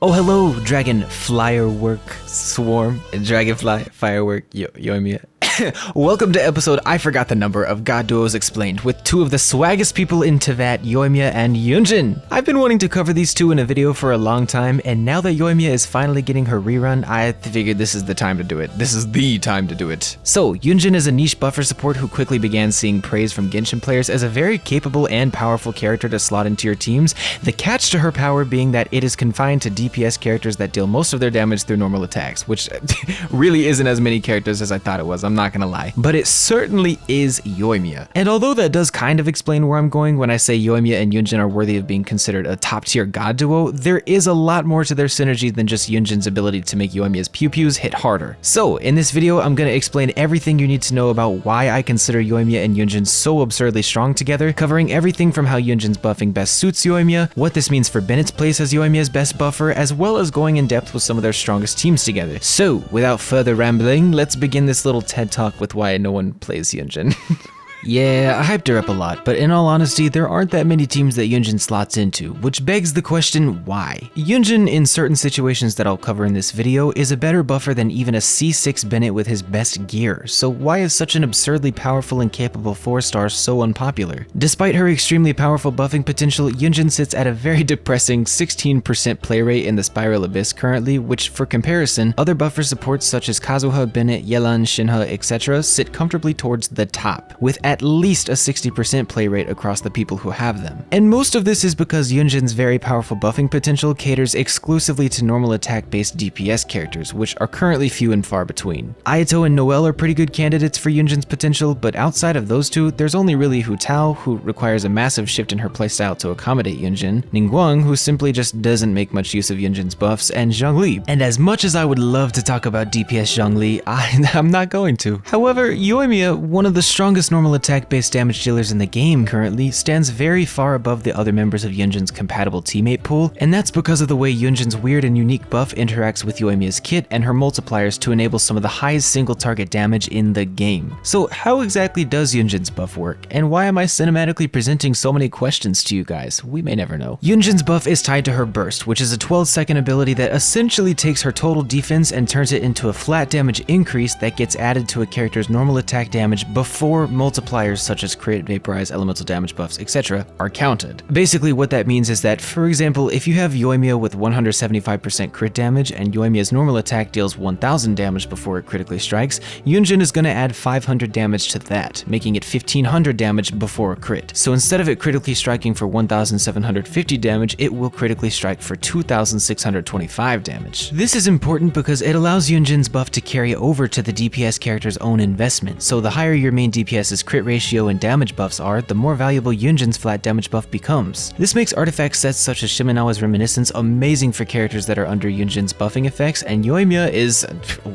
Oh, hello, Dragonfly Swarm and Dragonfly Firework Yoimiya. Welcome to episode I forgot the number of God Duos Explained with two of the swaggest people in Teyvat, Yoimiya and Yun Jin. I've been wanting to cover these two in a video for a long time, and now that Yoimiya is finally getting her rerun, I figured this is the time to do it. This is the time to do it. So, Yun Jin is a niche buffer support who quickly began seeing praise from Genshin players as a very capable and powerful character to slot into your teams, the catch to her power being that it is confined to DPS characters that deal most of their damage through normal attacks, which really isn't as many characters as I thought it was, I'm not gonna lie. But it certainly is Yoimiya. And although that does kind of explain where I'm going when I say Yoimiya and Yun Jin are worthy of being considered a top tier god duo, there is a lot more to their synergy than just Yun Jin's ability to make Yoimiya's pew-pews hit harder. So in this video, I'm gonna explain everything you need to know about why I consider Yoimiya and Yun Jin so absurdly strong together, covering everything from how Yun Jin's buffing best suits Yoimiya, what this means for Bennett's place as Yoimiya's best buffer, as well as going in depth with some of their strongest teams together. So without further rambling, let's begin this little TED Talk with why no one plays Yun Jin. Yeah, I hyped her up a lot, but in all honesty, there aren't that many teams that Yun Jin slots into, which begs the question, why? Yun Jin, in certain situations that I'll cover in this video, is a better buffer than even a C6 Bennett with his best gear, so why is such an absurdly powerful and capable 4-star so unpopular? Despite her extremely powerful buffing potential, Yun Jin sits at a very depressing 16% play rate in the Spiral Abyss currently, which, for comparison, other buffer supports such as Kazuha, Bennett, Yelan, Shinha, etc. sit comfortably towards the top, with at least a 60% play rate across the people who have them. And most of this is because Yun Jin's very powerful buffing potential caters exclusively to normal attack-based DPS characters, which are currently few and far between. Ayato and Noelle are pretty good candidates for Yun Jin's potential, but outside of those two, there's only really Hu Tao, who requires a massive shift in her playstyle to accommodate Yun Jin, Ningguang, who simply just doesn't make much use of Yun Jin's buffs, and Zhongli. And as much as I would love to talk about DPS Zhongli, I'm not going to. However, Yoimiya, one of the strongest normal attack-based damage dealers in the game currently, stands very far above the other members of Yun Jin's compatible teammate pool, and that's because of the way Yun Jin's weird and unique buff interacts with Yoimiya's kit and her multipliers to enable some of the highest single target damage in the game. So how exactly does Yun Jin's buff work, and why am I cinematically presenting so many questions to you guys? We may never know. Yun Jin's buff is tied to her burst, which is a 12-second ability that essentially takes her total defense and turns it into a flat damage increase that gets added to a character's normal attack damage before multipliers such as crit, vaporize, elemental damage buffs, etc. are counted. Basically what that means is that, for example, if you have Yoimiya with 175% crit damage and Yoimiya's normal attack deals 1000 damage before it critically strikes, Yun Jin is going to add 500 damage to that, making it 1500 damage before a crit. So instead of it critically striking for 1750 damage, it will critically strike for 2625 damage. This is important because it allows Yun Jin's buff to carry over to the DPS character's own investment, so the higher your main DPS's crit ratio and damage buffs are, the more valuable Yun Jin's flat damage buff becomes. This makes artifact sets such as Shimenawa's Reminiscence amazing for characters that are under Yun Jin's buffing effects, and Yoimiya is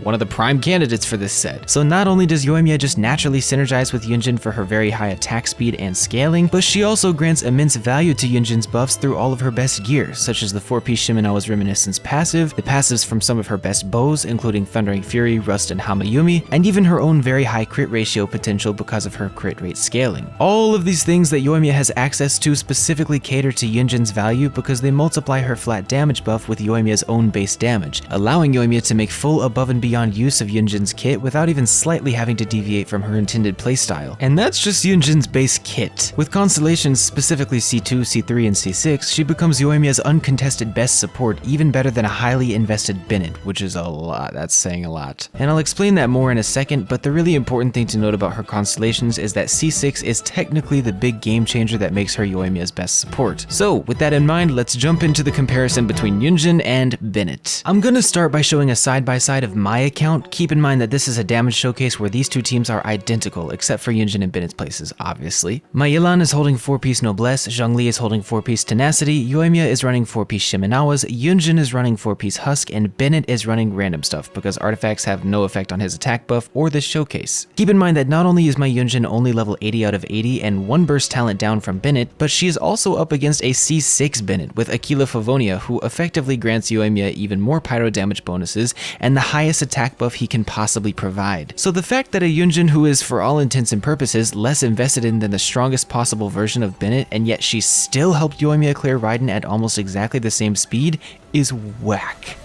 one of the prime candidates for this set. So not only does Yoimiya just naturally synergize with Yun Jin for her very high attack speed and scaling, but she also grants immense value to Yun Jin's buffs through all of her best gear, such as the 4-piece Shimenawa's Reminiscence passive, the passives from some of her best bows, including Thundering Fury, Rust, and Hamayumi, and even her own very high crit ratio potential because of her crit rate scaling. All of these things that Yoimiya has access to specifically cater to Yun Jin's value because they multiply her flat damage buff with Yoimiya's own base damage, allowing Yoimiya to make full above and beyond use of Yun Jin's kit without even slightly having to deviate from her intended playstyle. And that's just Yun Jin's base kit. With constellations, specifically C2, C3, and C6, she becomes Yoimiya's uncontested best support, even better than a highly invested Bennett, which is a lot, that's saying a lot. And I'll explain that more in a second, but the really important thing to note about her constellations is that C6 is technically the big game changer that makes her Yoimiya's best support. So with that in mind, let's jump into the comparison between Yun Jin and Bennett. I'm gonna start by showing a side-by-side of my account. Keep in mind that this is a damage showcase where these two teams are identical, except for Yun Jin and Bennett's places, obviously. My Yelan is holding 4-piece Noblesse, Zhongli is holding 4-piece Tenacity, Yoimiya is running 4-piece Shimenawas, Yun Jin is running 4-piece Husk, and Bennett is running random stuff because artifacts have no effect on his attack buff or this showcase. Keep in mind that not only is my Yun Jin only level 80 out of 80 and 1 burst talent down from Bennett, but she is also up against a C6 Bennett with Aquila Favonia, who effectively grants Yoimiya even more pyro damage bonuses and the highest attack buff he can possibly provide. So the fact that a Yun Jin who is for all intents and purposes less invested in than the strongest possible version of Bennett, and yet she still helped Yoimiya clear Raiden at almost exactly the same speed, is whack.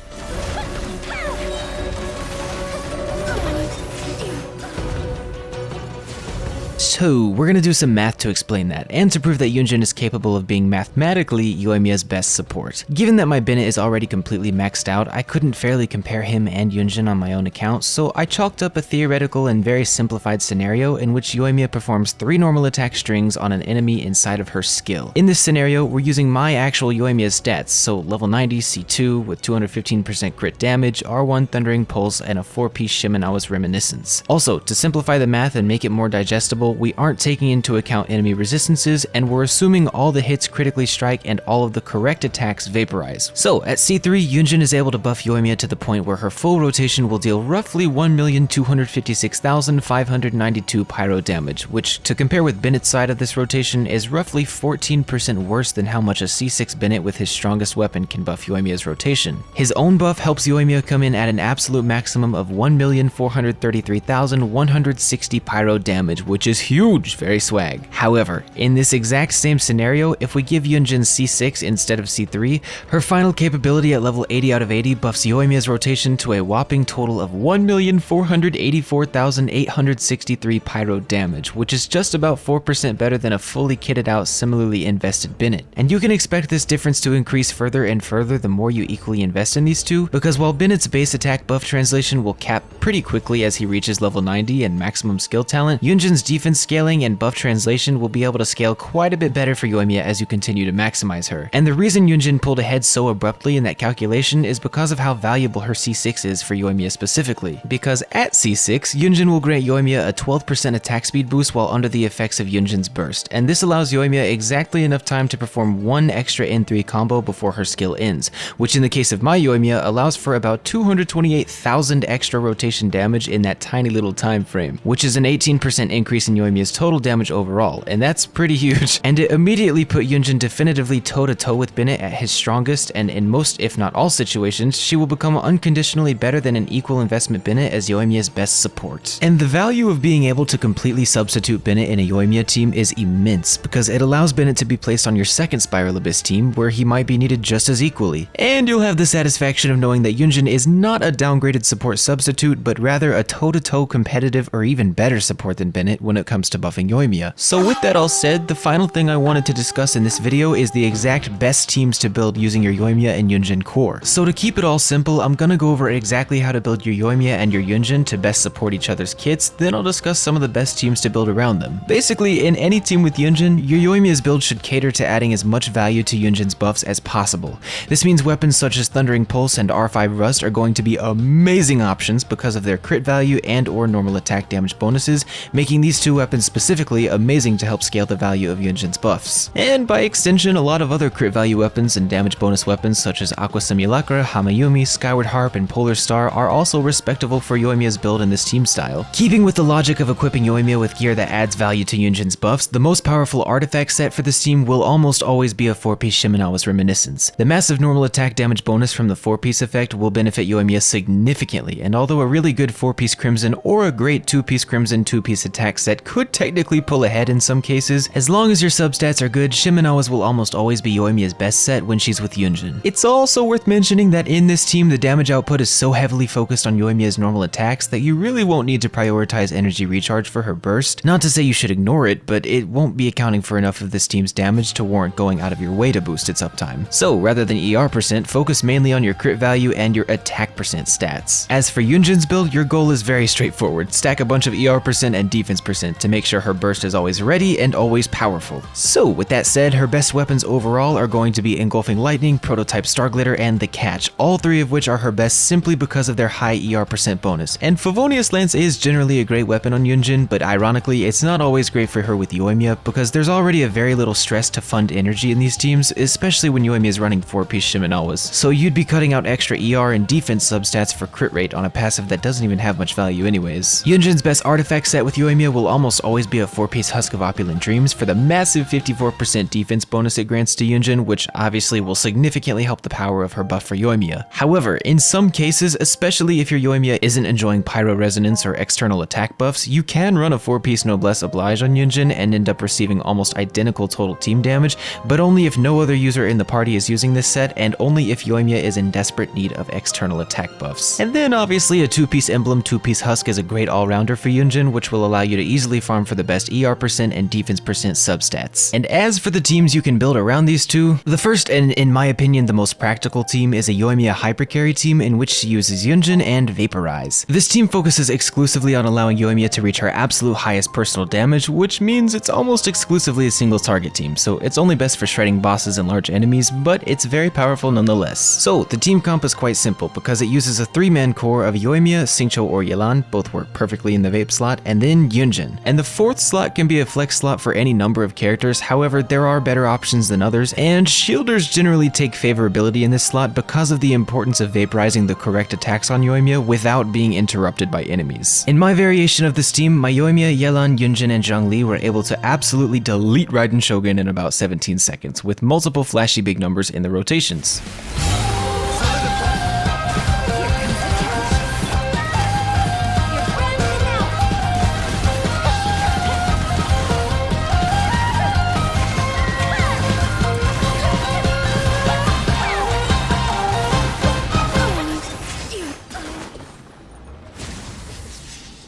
So we're gonna do some math to explain that, and to prove that Yun Jin is capable of being mathematically Yoimiya's best support. Given that my Bennett is already completely maxed out, I couldn't fairly compare him and Yun Jin on my own account, so I chalked up a theoretical and very simplified scenario in which Yoimiya performs 3 normal attack strings on an enemy inside of her skill. In this scenario, we're using my actual Yoimiya's stats, so level 90 C2 with 215% crit damage, R1 Thundering Pulse, and a 4-piece Shimenawa's Reminiscence. Also, to simplify the math and make it more digestible, we aren't taking into account enemy resistances, and we're assuming all the hits critically strike and all of the correct attacks vaporize. So at C3, Yun Jin is able to buff Yoimiya to the point where her full rotation will deal roughly 1,256,592 pyro damage, which, to compare with Bennett's side of this rotation, is roughly 14% worse than how much a C6 Bennett with his strongest weapon can buff Yoimiya's rotation. His own buff helps Yoimiya come in at an absolute maximum of 1,433,160 pyro damage, which is huge, very swag. However, in this exact same scenario, if we give Yun Jin C6 instead of C3, her final capability at level 80 out of 80 buffs Yoimiya's rotation to a whopping total of 1,484,863 pyro damage, which is just about 4% better than a fully kitted out, similarly invested Bennett. And you can expect this difference to increase further and further the more you equally invest in these two, because while Bennett's base attack buff translation will cap pretty quickly as he reaches level 90 and maximum skill talent, Yun Jin's defense scaling and buff translation will be able to scale quite a bit better for Yoimiya as you continue to maximize her. And the reason Yun Jin pulled ahead so abruptly in that calculation is because of how valuable her C6 is for Yoimiya specifically. Because at C6, Yun Jin will grant Yoimiya a 12% attack speed boost while under the effects of Yun Jin's burst, and this allows Yoimiya exactly enough time to perform 1 extra N3 combo before her skill ends, which in the case of my Yoimiya allows for about 228,000 extra rotation damage in that tiny little time frame, which is an 18% increase in Yoimiya's total damage overall, and that's pretty huge. And it immediately put Yun Jin definitively toe-to-toe with Bennett at his strongest, and in most if not all situations, she will become unconditionally better than an equal investment Bennett as Yoimiya's best support. And the value of being able to completely substitute Bennett in a Yoimiya team is immense, because it allows Bennett to be placed on your second Spiral Abyss team where he might be needed just as equally. And you'll have the satisfaction of knowing that Yun Jin is not a downgraded support substitute, but rather a toe-to-toe competitive or even better support than Bennett when it comes to buffing Yoimiya. So with that all said, the final thing I wanted to discuss in this video is the exact best teams to build using your Yoimiya and Yun Jin core. So to keep it all simple, I'm gonna go over exactly how to build your Yoimiya and your Yun Jin to best support each other's kits, then I'll discuss some of the best teams to build around them. Basically, in any team with Yun Jin, your Yoimiya's build should cater to adding as much value to Yun Jin's buffs as possible. This means weapons such as Thundering Pulse and R5 Rust are going to be amazing options because of their crit value and or normal attack damage bonuses, making these two weapons specifically amazing to help scale the value of Yun Jin's buffs. And by extension, a lot of other crit value weapons and damage bonus weapons such as Aqua Simulacra, Hamayumi, Skyward Harp, and Polar Star are also respectable for Yoimiya's build in this team style. Keeping with the logic of equipping Yoimiya with gear that adds value to Yun Jin's buffs, the most powerful artifact set for this team will almost always be a 4-piece Shimenawa's Reminiscence. The massive normal attack damage bonus from the 4-piece effect will benefit Yoimiya significantly, and although a really good 4-piece Crimson or a great 2-piece Crimson 2-piece attack set could technically pull ahead in some cases, as long as your substats are good, Shimenawa's will almost always be Yoimiya's best set when she's with Yun Jin. It's also worth mentioning that in this team, the damage output is so heavily focused on Yoimiya's normal attacks that you really won't need to prioritize energy recharge for her burst. Not to say you should ignore it, but it won't be accounting for enough of this team's damage to warrant going out of your way to boost its uptime. So rather than ER percent, focus mainly on your crit value and your attack percent stats. As for Yun Jin's build, your goal is very straightforward. Stack a bunch of ER percent and defense percent to make sure her burst is always ready and always powerful. So with that said, her best weapons overall are going to be Engulfing Lightning, Prototype Star Glitter, and the Catch, all three of which are her best simply because of their high ER percent bonus. And Favonius Lance is generally a great weapon on Yun Jin, but ironically it's not always great for her with Yoimiya because there's already a very little stress to fund energy in these teams, especially when Yoimiya is running 4-piece Shimenawas. So you'd be cutting out extra ER and defense substats for crit rate on a passive that doesn't even have much value anyways. Yun Jin's best artifact set with Yoimiya will almost almost always be a 4-piece Husk of Opulent Dreams for the massive 54% defense bonus it grants to Yun Jin, which obviously will significantly help the power of her buff for Yoimiya. However, in some cases, especially if your Yoimiya isn't enjoying Pyro Resonance or external attack buffs, you can run a 4-piece Noblesse Oblige on Yun Jin and end up receiving almost identical total team damage, but only if no other user in the party is using this set, and only if Yoimiya is in desperate need of external attack buffs. And then obviously a 2-piece Emblem 2-piece Husk is a great all-rounder for Yun Jin, which will allow you to easily farm for the best ER % and defense % substats. And as for the teams you can build around these two, the first and in my opinion the most practical team is a Yoimiya Hypercarry team in which she uses Yun Jin and Vaporize. This team focuses exclusively on allowing Yoimiya to reach her absolute highest personal damage, which means it's almost exclusively a single target team, so it's only best for shredding bosses and large enemies, but it's very powerful nonetheless. So the team comp is quite simple because it uses a 3-man core of Yoimiya, Xingqiu, or Yelan, both work perfectly in the Vape slot, and then Yun Jin. And the 4th slot can be a flex slot for any number of characters, however there are better options than others, and shielders generally take favorability in this slot because of the importance of vaporizing the correct attacks on Yoimiya without being interrupted by enemies. In my variation of this team, my Yoimiya, Yelan, Yun Jin, and Zhongli were able to absolutely delete Raiden Shogun in about 17 seconds, with multiple flashy big numbers in the rotations.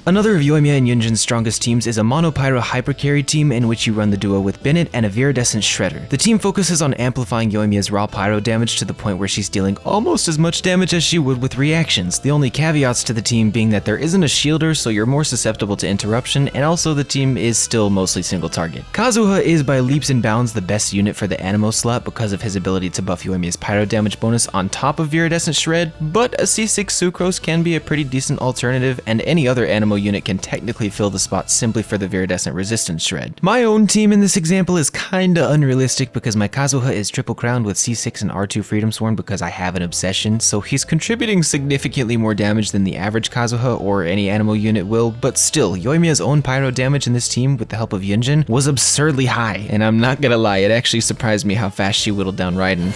Another of Yoimiya and Yun Jin's strongest teams is a Mono Pyro Hypercarry team in which you run the duo with Bennett and a Viridescent Shredder. The team focuses on amplifying Yoimiya's raw pyro damage to the point where she's dealing almost as much damage as she would with reactions, the only caveats to the team being that there isn't a shielder, so you're more susceptible to interruption, and also the team is still mostly single target. Kazuha is by leaps and bounds the best unit for the Animo slot because of his ability to buff Yoimiya's pyro damage bonus on top of Viridescent Shred, but a C6 Sucrose can be a pretty decent alternative, and any other Animo unit can technically fill the spot simply for the Viridescent Resistance Shred. My own team in this example is kinda unrealistic because my Kazuha is triple crowned with C6 and R2 Freedom Sworn because I have an obsession, so he's contributing significantly more damage than the average Kazuha or any Animo unit will, but still, Yoimiya's own pyro damage in this team with the help of Yun Jin was absurdly high, and I'm not gonna lie, it actually surprised me how fast she whittled down Raiden.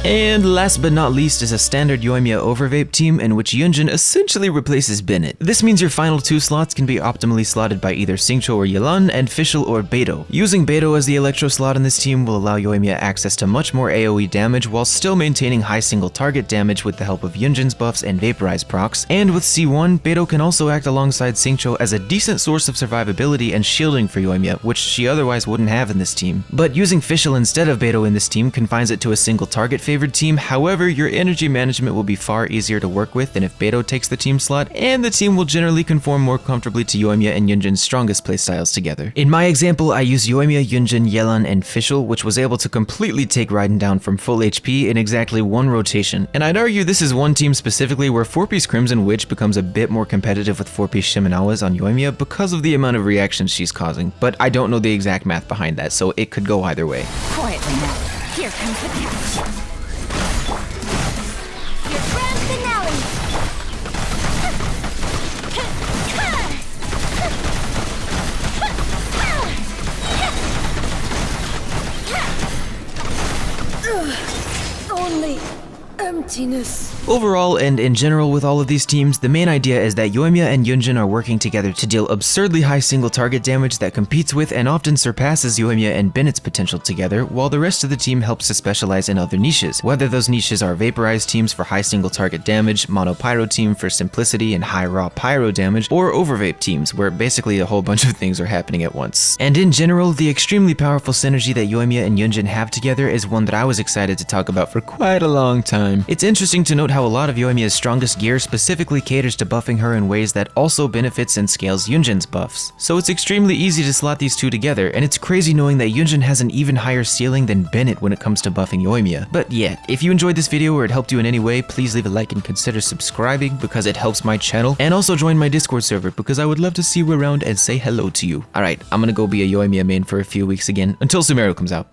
And last but not least is a standard Yoimiya Overvape team in which Yun Jin essentially replaces Bennett. This means your final 2 slots can be optimally slotted by either Xingqiu or Yelan and Fischl or Beidou. Using Beidou as the Electro slot in this team will allow Yoimiya access to much more AoE damage while still maintaining high single target damage with the help of Yun Jin's buffs and Vaporize procs, and with C1, Beidou can also act alongside Xingqiu as a decent source of survivability and shielding for Yoimiya, which she otherwise wouldn't have in this team. But using Fischl instead of Beidou in this team confines it to a single target favored team, however your energy management will be far easier to work with than if Beidou takes the team slot, and the team will generally conform more comfortably to Yoimiya and Yun Jin's strongest playstyles together. In my example, I use Yoimiya, Yun Jin, Yelan, and Fischl, which was able to completely take Raiden down from full HP in exactly 1 rotation, and I'd argue this is one team specifically where 4-piece Crimson Witch becomes a bit more competitive with 4-piece Shimenawas on Yoimiya because of the amount of reactions she's causing, but I don't know the exact math behind that, so it could go either way. Quietly now, here comes the catch. Your grand finale! Only emptiness. Overall, and in general with all of these teams, the main idea is that Yoimiya and Yun Jin are working together to deal absurdly high single target damage that competes with and often surpasses Yoimiya and Bennett's potential together, while the rest of the team helps to specialize in other niches, whether those niches are Vaporized teams for high single target damage, Mono Pyro team for simplicity and high raw pyro damage, or Overvape teams, where basically a whole bunch of things are happening at once. And in general, the extremely powerful synergy that Yoimiya and Yun Jin have together is one that I was excited to talk about for quite a long time. time. It's interesting to note how a lot of Yoimiya's strongest gear specifically caters to buffing her in ways that also benefits and scales Yun Jin's buffs. So it's extremely easy to slot these two together, and it's crazy knowing that Yun Jin has an even higher ceiling than Bennett when it comes to buffing Yoimiya. But yeah, if you enjoyed this video or it helped you in any way, please leave a like and consider subscribing because it helps my channel, and also join my Discord server because I would love to see you around and say hello to you. Alright, I'm gonna go be a Yoimiya main for a few weeks again until Sumeru comes out.